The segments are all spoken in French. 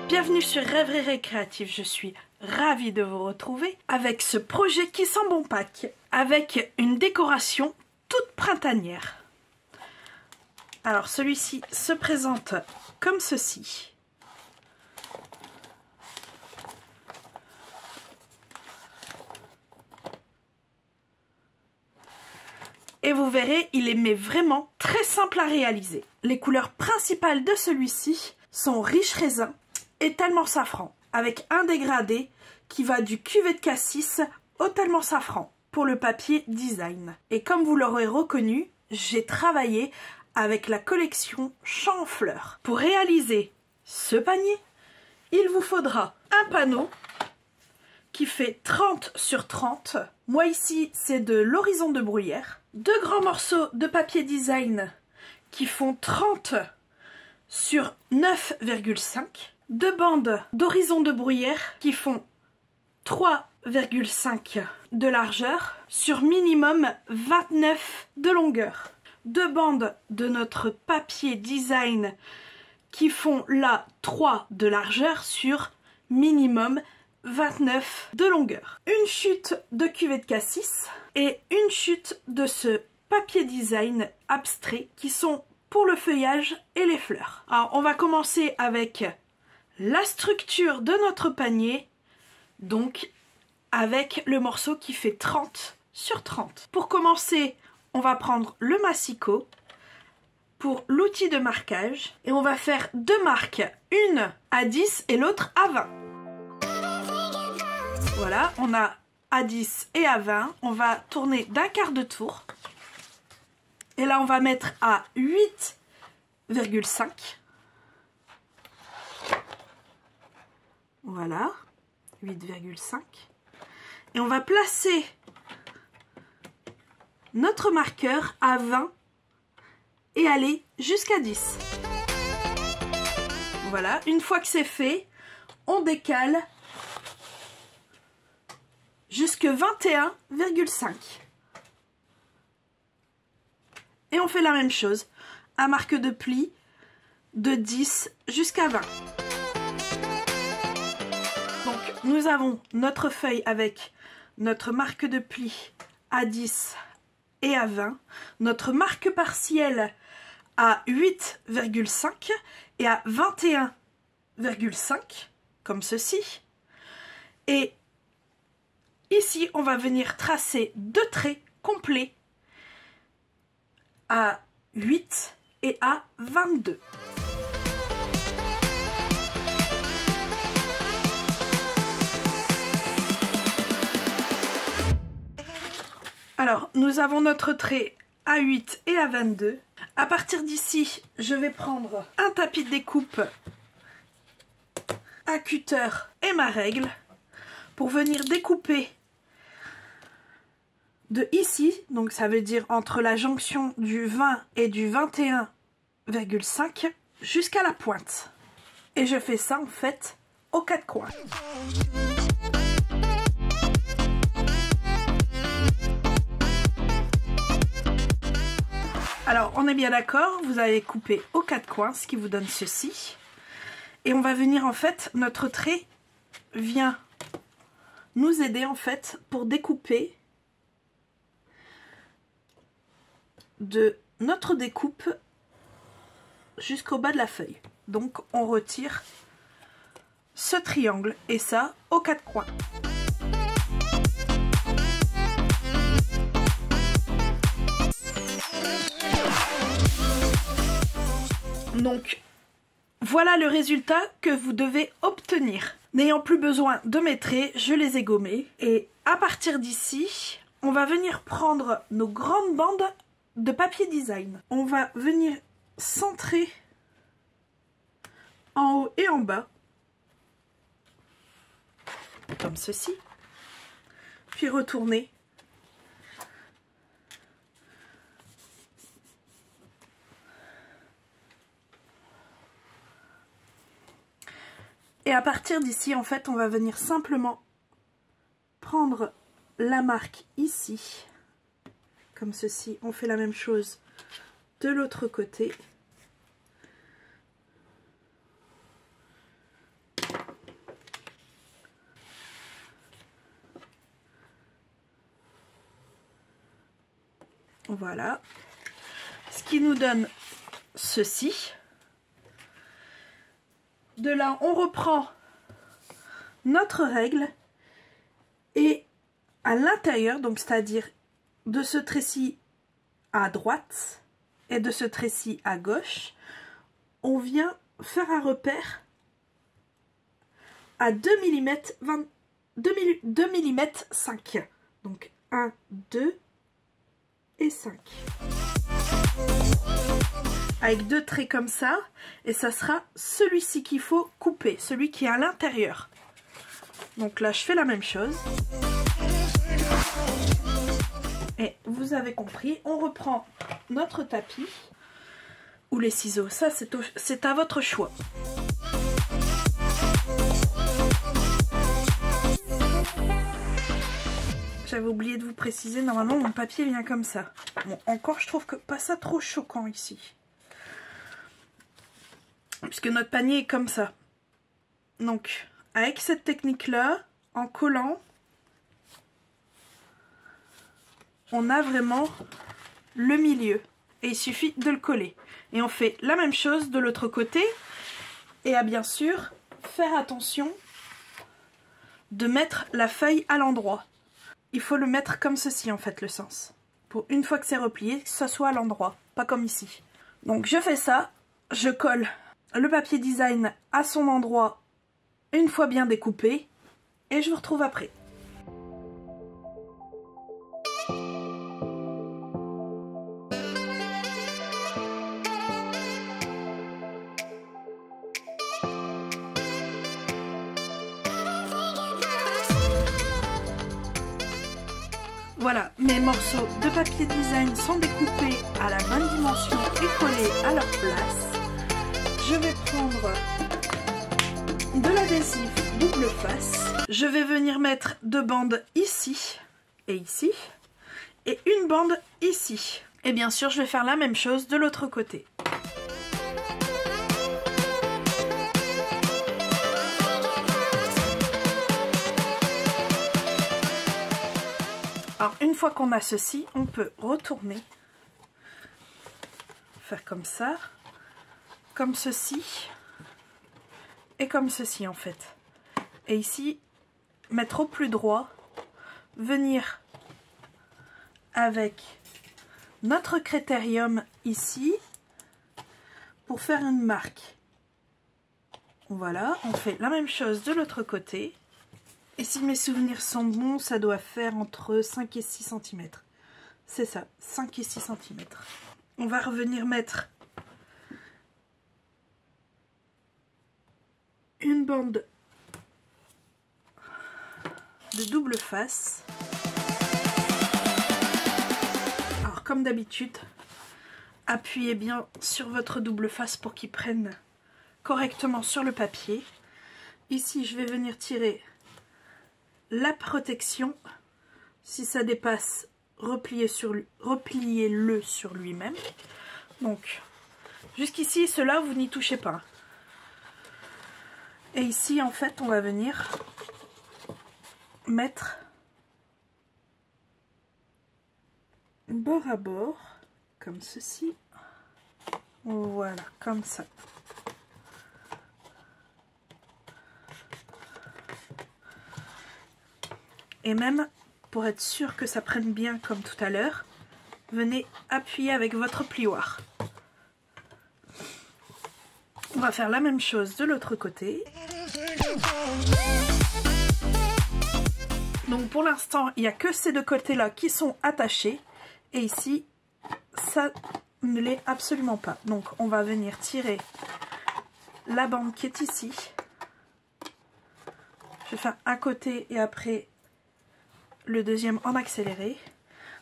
Bienvenue sur Rêverie Récréative, je suis ravie de vous retrouver avec ce projet qui sent bon Pâques, avec une décoration toute printanière. Alors celui-ci se présente comme ceci. Et vous verrez, il est vraiment très simple à réaliser. Les couleurs principales de celui-ci sont riche raisin et tellement safran, avec un dégradé qui va du cuvet de cassis au tellement safran pour le papier design. Et comme vous l'aurez reconnu, j'ai travaillé avec la collection Champs en fleurs. Pour réaliser ce panier, il vous faudra un panneau qui fait 30 sur 30. Moi ici, c'est de l'horizon de bruyère. 2 grands morceaux de papier design qui font 30 sur 9,5. 2 bandes d'horizon de bruyère qui font 3,5 de largeur sur minimum 29 de longueur. 2 bandes de notre papier design qui font là 3 de largeur sur minimum 29 de longueur. Une chute de cuvet de cassis et une chute de ce papier design abstrait qui sont pour le feuillage et les fleurs. Alors on va commencer avec la structure de notre panier, donc avec le morceau qui fait 30 sur 30. Pour commencer, on va prendre le massicot pour l'outil de marquage et on va faire 2 marques, une à 10 et l'autre à 20. Voilà, on a à 10 et à 20. On va tourner d'un quart de tour. Et là, on va mettre à 8,5. Voilà, 8,5. Et on va placer notre marqueur à 20 et aller jusqu'à 10. Voilà, une fois que c'est fait, on décale jusque 21,5. Et on fait la même chose, un marque de pli de 10 jusqu'à 20. Donc nous avons notre feuille avec notre marque de pli à 10 et à 20, notre marque partielle à 8,5 et à 21,5, comme ceci. Et ici, on va venir tracer 2 traits complets à 8 et à 22. Alors, nous avons notre trait à 8 et à 22. À partir d'ici, je vais prendre un tapis de découpe, un cutter et ma règle pour venir découper de ici, donc ça veut dire entre la jonction du 20 et du 21,5 jusqu'à la pointe. Et je fais ça en fait aux 4 coins. Alors on est bien d'accord, vous avez coupé aux 4 coins, ce qui vous donne ceci. Et on va venir en fait, notre trait vient nous aider en fait pour découper de notre découpe jusqu'au bas de la feuille. Donc on retire ce triangle et ça aux 4 coins. Donc voilà le résultat que vous devez obtenir. N'ayant plus besoin de mes traits, je les ai gommés. Et à partir d'ici, on va venir prendre nos grandes bandes de papier design. On va venir centrer en haut et en bas, comme ceci. Puis retourner. Et à partir d'ici, en fait, on va venir simplement prendre la marque ici, comme ceci. On fait la même chose de l'autre côté. Voilà. Ce qui nous donne ceci. De là, on reprend notre règle et à l'intérieur, donc c'est-à-dire de ce trait-ci à droite et de ce trait-ci à gauche, on vient faire un repère à 2 mm 2 mm 5. Donc 1, 2 et 5. Avec 2 traits comme ça, et ça sera celui-ci qu'il faut couper, celui qui est à l'intérieur. Donc là, je fais la même chose. Et vous avez compris, on reprend notre tapis ou les ciseaux, ça c'est à votre choix. J'avais oublié de vous préciser, normalement mon papier vient comme ça. Bon, encore je trouve que pas ça trop choquant ici. Puisque notre panier est comme ça. Donc, avec cette technique-là, en collant, on a vraiment le milieu. Et il suffit de le coller. Et on fait la même chose de l'autre côté. Et à bien sûr, faire attention de mettre la feuille à l'endroit. Il faut le mettre comme ceci en fait, le sens. Pour une fois que c'est replié, que ça soit à l'endroit, pas comme ici. Donc je fais ça, je colle le papier design à son endroit une fois bien découpé et je vous retrouve après. Voilà, mes morceaux de papier design sont découpés à la bonne dimension et collés à leur place. Je vais prendre de l'adhésif double face. Je vais venir mettre 2 bandes ici et ici et une bande ici. Et bien sûr, je vais faire la même chose de l'autre côté. Alors, une fois qu'on a ceci, on peut retourner, faire comme ça, comme ceci, et comme ceci en fait. Et ici, mettre au plus droit, venir avec notre critérium ici, pour faire une marque. Voilà, on fait la même chose de l'autre côté. Et si mes souvenirs sont bons, ça doit faire entre 5 et 6 cm. C'est ça, 5 et 6 cm. On va revenir mettre une bande de double face. Alors comme d'habitude, appuyez bien sur votre double face pour qu'il prenne correctement sur le papier. Ici, je vais venir tirer la protection. Si ça dépasse, repliez-le sur lui-même. Donc, jusqu'ici, cela, vous n'y touchez pas. Et ici, en fait, on va venir mettre bord à bord, comme ceci. Voilà, comme ça. Et même, pour être sûr que ça prenne bien comme tout à l'heure, venez appuyer avec votre plioir. On va faire la même chose de l'autre côté. Donc pour l'instant, il n'y a que ces deux côtés-là qui sont attachés. Et ici, ça ne l'est absolument pas. Donc on va venir tirer la bande qui est ici. Je vais faire un côté et après le deuxième en accéléré.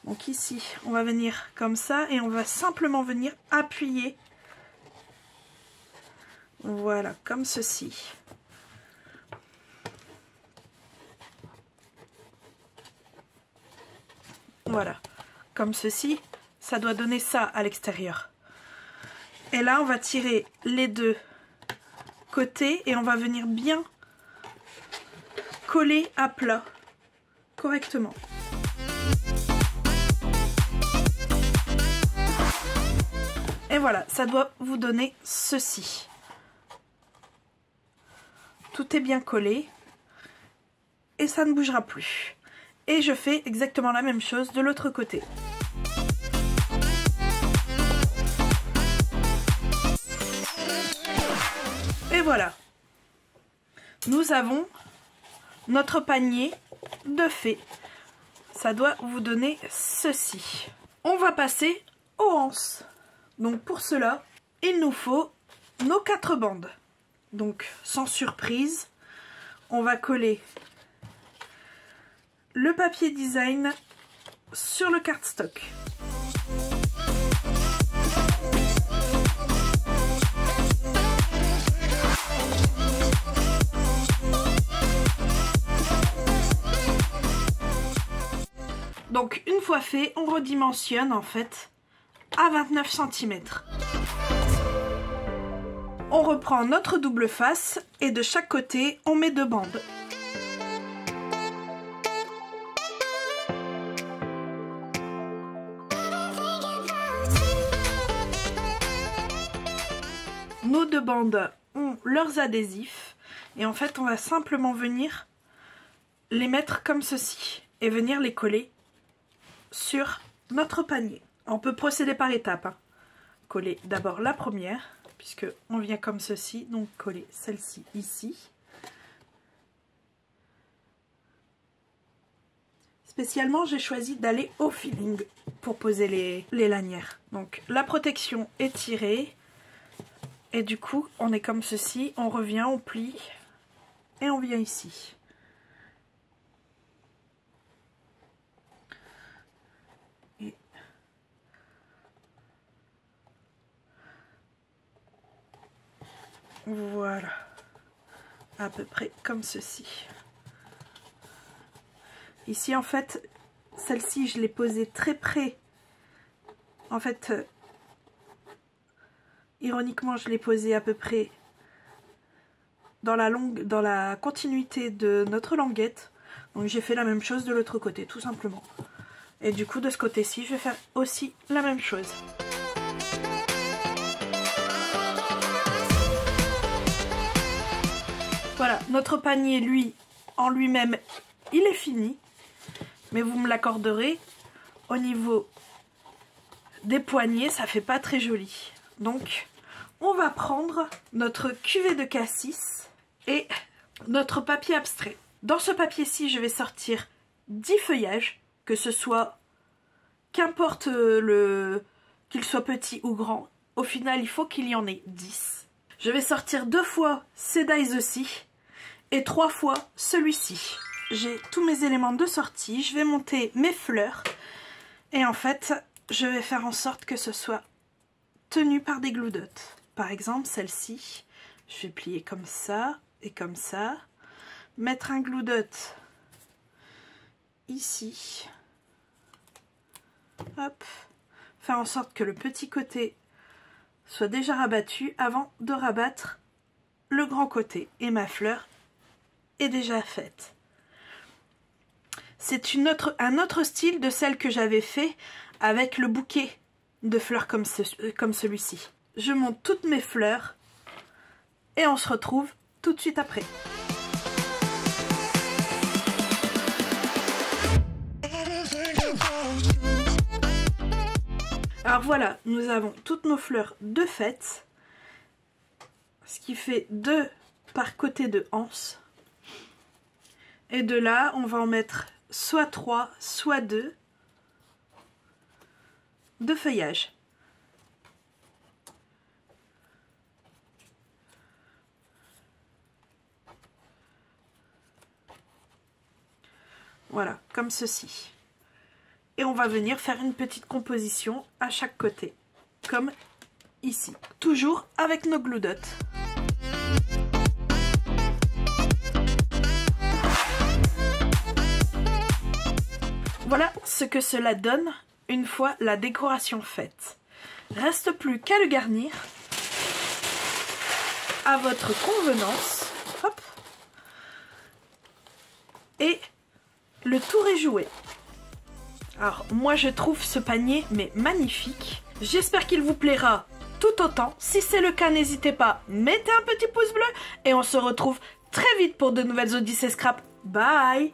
Donc ici, on va venir comme ça et on va simplement venir appuyer. Voilà, comme ceci. Voilà, comme ceci. Ça doit donner ça à l'extérieur. Et là, on va tirer les deux côtés et on va venir bien coller à plat correctement. Et voilà, ça doit vous donner ceci. Tout est bien collé et ça ne bougera plus. Et je fais exactement la même chose de l'autre côté. Et voilà, nous avons notre panier de fées. Ça doit vous donner ceci. On va passer aux anses. Donc pour cela, il nous faut nos 4 bandes. Donc sans surprise, on va coller le papier design sur le cardstock. Donc une fois fait, on redimensionne en fait à 29 cm. On reprend notre double face et de chaque côté, on met 2 bandes. Nos 2 bandes ont leurs adhésifs et en fait, on va simplement venir les mettre comme ceci et venir les coller sur notre panier. On peut procéder par étapes. Hein. Coller d'abord la première, puisque on vient comme ceci, donc coller celle-ci ici. Spécialement, j'ai choisi d'aller au feeling pour poser les lanières. Donc la protection est tirée, et du coup, on est comme ceci, on revient, on plie, et on vient ici. Voilà, à peu près comme ceci. Ici en fait, celle-ci je l'ai posée très près. En fait, ironiquement je l'ai posée à peu près dans la continuité de notre languette. Donc j'ai fait la même chose de l'autre côté tout simplement. Et du coup de ce côté-ci je vais faire aussi la même chose. Voilà, notre panier, lui, en lui-même, il est fini. Mais vous me l'accorderez, au niveau des poignets, ça fait pas très joli. Donc, on va prendre notre cuvée de cassis et notre papier abstrait. Dans ce papier-ci, je vais sortir 10 feuillages, que ce soit, qu'importe qu'il soit petit ou grand. Au final, il faut qu'il y en ait 10. Je vais sortir 2 fois ces dies-ci et 3 fois celui-ci. J'ai tous mes éléments de sortie, je vais monter mes fleurs et en fait, je vais faire en sorte que ce soit tenu par des glue dots. Par exemple, celle-ci, je vais plier comme ça et comme ça, mettre un glue dot ici, hop, faire en sorte que le petit côté soit déjà rabattu avant de rabattre le grand côté. Et ma fleur est déjà faite. C'est un autre style de celle que j'avais fait avec le bouquet de fleurs comme celui-ci. Je monte toutes mes fleurs et on se retrouve tout de suite après. Alors voilà, nous avons toutes nos fleurs de fête, ce qui fait 2 par côté de anse. Et de là, on va en mettre soit 3, soit 2 de feuillage. Voilà, comme ceci. Et on va venir faire une petite composition à chaque côté, comme ici. Toujours avec nos glue dots. Voilà ce que cela donne une fois la décoration faite. Reste plus qu'à le garnir à votre convenance. Hop. Et le tour est joué. Alors moi je trouve ce panier mais magnifique. J'espère qu'il vous plaira tout autant. Si c'est le cas, n'hésitez pas, mettez un petit pouce bleu et on se retrouve très vite pour de nouvelles Odyssées Scrap. Bye!